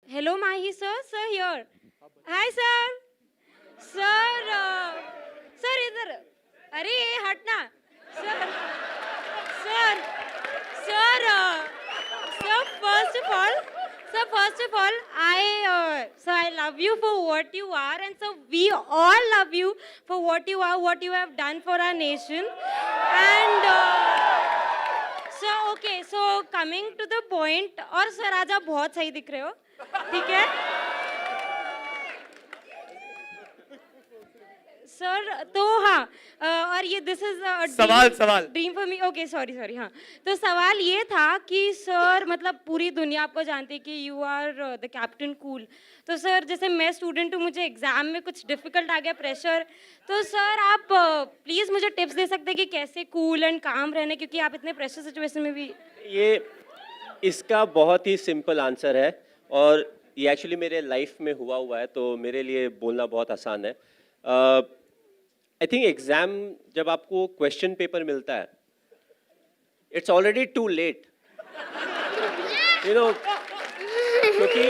Hello, Mahi sir. Sir here. Hi, sir. Sir, sir इधर. अरे ये हटना. Sir, sir, sir, sir. First of all, I love you for what you are, and so we all love you for what you are, what you have done for our nation, and. So okay, so coming to the point, और sir आज आप बहुत सही दिख रहे हो, ठीक है? सर तो हाँ, और ये दिस इज सवाल dream for me. Okay, sorry हाँ. तो सवाल ये था कि सर मतलब पूरी दुनिया आपको जानती है कि you are the captain cool. तो सर जैसे मैं स्टूडेंट हूँ, मुझे एग्जाम में कुछ डिफिकल्ट आ गया, प्रेशर, तो सर आप प्लीज़ मुझे टिप्स दे सकते हैं कि कैसे कूल एंड काम रहने, क्योंकि आप इतने प्रेशर सिचुएशन में भी. ये इसका बहुत ही सिंपल आंसर है और ये एक्चुअली मेरे लाइफ में हुआ है तो मेरे लिए बोलना बहुत आसान है. आई थिंक एग्जाम जब आपको क्वेश्चन पेपर मिलता है, it's already too late, you know, क्योंकि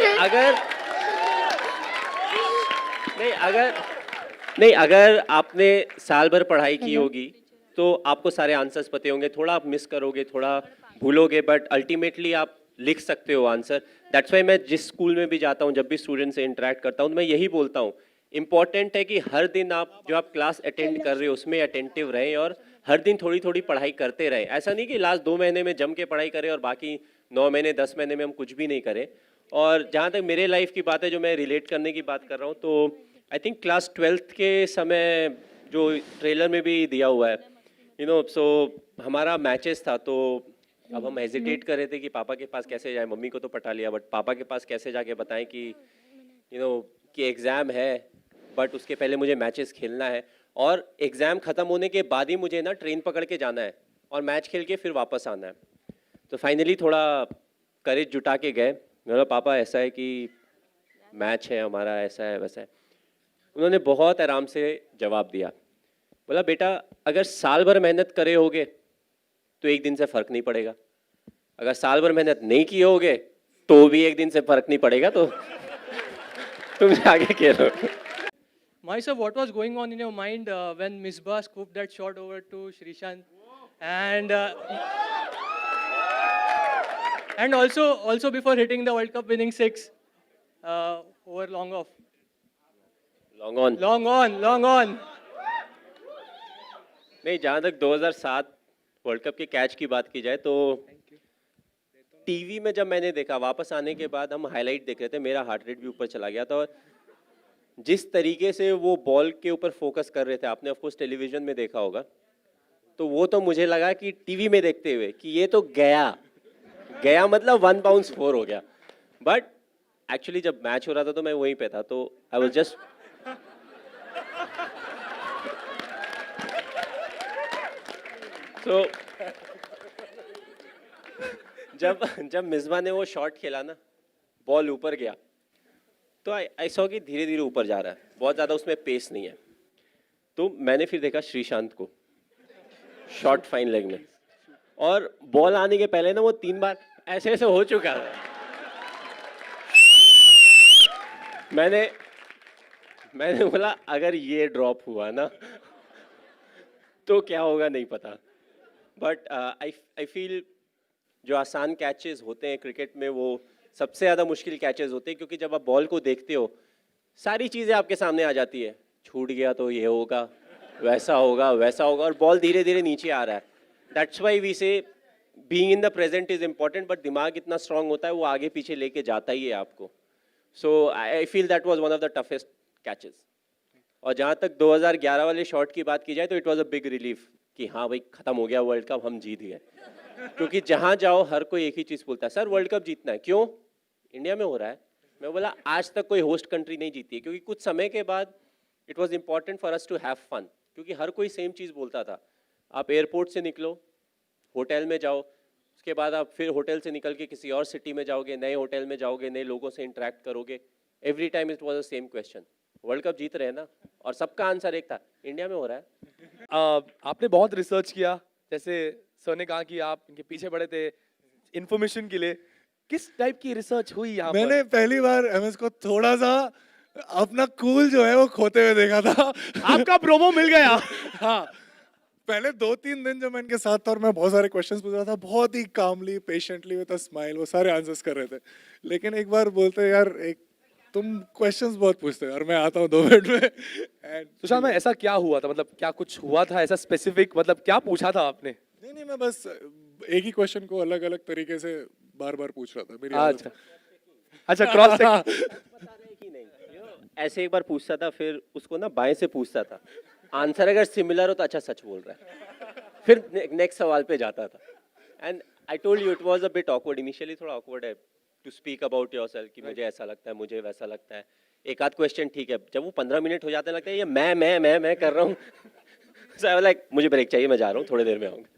अगर आपने साल भर पढ़ाई की होगी तो आपको सारे आंसर्स पते होंगे. थोड़ा आप मिस करोगे, थोड़ा भूलोगे, बट अल्टीमेटली आप लिख सकते हो आंसर. दैट्स वाई मैं जिस स्कूल में भी जाता हूँ, जब भी स्टूडेंट से इंटरेक्ट करता हूँ, तो मैं यही बोलता हूँ, इम्पॉर्टेंट है कि हर दिन आप क्लास अटेंड कर रहे हो उसमें अटेंटिव रहें और हर दिन थोड़ी थोड़ी पढ़ाई करते रहें. ऐसा नहीं कि लास्ट 2 महीने में जम के पढ़ाई करें और बाकी 9 महीने 10 महीने में हम कुछ भी नहीं करें. और जहाँ तक मेरे लाइफ की बात है, जो मैं रिलेट करने की बात कर रहा हूँ, तो आई थिंक क्लास 12th के समय जो ट्रेलर में भी दिया हुआ है, यू नो, सो हमारा मैचेस था. तो अब हम हेजिटेट कर रहे थे कि पापा के पास कैसे जाए. मम्मी को तो पटा लिया, बट पापा के पास कैसे जाके बताएं कि यू नो कि एग्ज़ाम है, बट उसके पहले मुझे मैचेस खेलना है और एग्ज़ाम ख़त्म होने के बाद ही मुझे ना ट्रेन पकड़ के जाना है और मैच खेल के फिर वापस आना है. तो फाइनली थोड़ा करेज जुटा के गए. मेरा पापा ऐसा है कि मैच है हमारा, ऐसा है वैसा है. उन्होंने बहुत आराम से जवाब दिया. बोला, बेटा अगर साल भर मेहनत करे होगे तो एक दिन से फ़र्क नहीं पड़ेगा, अगर साल भर मेहनत नहीं किए होगे तो भी एक दिन से फ़र्क नहीं पड़ेगा. तो तुम आगे खेलो. Mahisha, what was going on in your mind when Misbah scooped that shot over to Srishant, and also before hitting the World Cup winning six over long off, long on. long on. नहीं, जहाँ तक 2007 world cup के catch की बात की जाए तो TV में जब मैंने देखा, वापस आने के बाद हम हाईलाइट देख रहे थे, मेरा हार्ट रेट भी ऊपर चला गया था. और जिस तरीके से वो बॉल के ऊपर फोकस कर रहे थे, आपने ऑफ कोर्स टेलीविजन में देखा होगा, तो वो तो मुझे लगा कि टीवी में देखते हुए कि ये तो गया मतलब 1 बाउंस 4 हो गया. बट एक्चुअली जब मैच हो रहा था तो मैं वहीं पे था, तो आई वाज जस्ट तो जब मिसबा ने वो शॉट खेला ना, बॉल ऊपर गया, तो आई सॉ कि धीरे धीरे ऊपर जा रहा है, बहुत ज़्यादा उसमें पेस नहीं है. तो मैंने फिर देखा श्रीशांत को शॉट फाइन लेग में, और बॉल आने के पहले ना वो 3 बार ऐसे ऐसे हो चुका था. मैंने बोला अगर ये ड्रॉप हुआ ना तो क्या होगा नहीं पता. बट आई फील जो आसान कैचेस होते हैं क्रिकेट में, वो सबसे ज़्यादा मुश्किल कैचेस होते हैं, क्योंकि जब आप बॉल को देखते हो सारी चीज़ें आपके सामने आ जाती है. छूट गया तो ये होगा, वैसा होगा, और बॉल धीरे धीरे नीचे आ रहा है. दैट्स वाई वी से being in the present is important, but दिमाग इतना स्ट्रांग होता है, वो आगे पीछे लेके जाता ही है आपको. So I feel that was one of the toughest catches. और जहाँ तक 2011 वाले शॉट की बात की जाए, तो it was a big relief कि हाँ भाई, ख़त्म हो गया वर्ल्ड कप, हम जीत गए. क्योंकि जहाँ जाओ हर कोई एक ही चीज़ बोलता है, सर वर्ल्ड कप जीतना है. क्यों? इंडिया में हो रहा है. मैं बोला आज तक कोई होस्ट कंट्री नहीं जीती है, क्योंकि कुछ समय के बाद it was important for us to have fun, क्योंकि हर कोई सेम चीज़ बोलता था. आप एयरपोर्ट से निकलो, होटल में जाओ, उसके बाद आप फिर होटल से निकल के किसी और सिटी में जाओगे, नए होटल में जाओगे, नए लोगों से इंटरेक्ट करोगे. Every time it was the same question, World Cup जीत रहे हैं ना, और सबका आंसर एक था, इंडिया में हो रहा है. आपने बहुत रिसर्च किया, जैसे सर ने कहा कि आप इनके पीछे पड़े थे इन्फॉर्मेशन के लिए. किस टाइप की रिसर्च हुई यहाँ पर? मैंने पहली बार एमएस को थोड़ा सा अपना कूल जो है वो खोते हुए देखा था। आपका प्रोमो मिल गया। हाँ, पहले 2-3 दिन जब मैं इनके साथ था और मैं बहुत सारे क्वेश्चंस पूछ रहा था, बहुत ही कामली पेशेंटली विद अ स्माइल वो सारे आंसर्स कर रहे थे। लेकिन एक बार बोलते यार एक तुम क्वेश्चंस बहुत पूछते हो और मैं आता हूँ 2 मिनट में एंड सुशांत भाई ऐसा क्या हुआ था, मतलब क्या कुछ हुआ था ऐसा स्पेसिफिक, मतलब क्या पूछा था आपने? नहीं मैं बस एक ही क्वेश्चन को अलग अलग तरीके से बार बार पूछ रहा था। मेरी अच्छा अच्छा, क्रॉस ऐसे एक बार पूछता था, फिर उसको ना बाएं से पूछता था, आंसर अगर सिमिलर हो तो अच्छा सच बोल रहा है, फिर नेक्स्ट सवाल पे जाता था। And I told you it was a bit awkward, initially थोड़ा ऑकवर्ड है टू स्पीक अबाउट योरसेल्फ कि मुझे ऐसा लगता है, मुझे वैसा लगता है। एक आध क्वेश्चन ठीक है, जब वो 15 मिनट हो जाते हैं लगता है ये मैं कर रहा हूँ। सो आई वाज लाइक मुझे ब्रेक चाहिए, मैं जा रहा हूँ, थोड़ी देर में आऊँगा।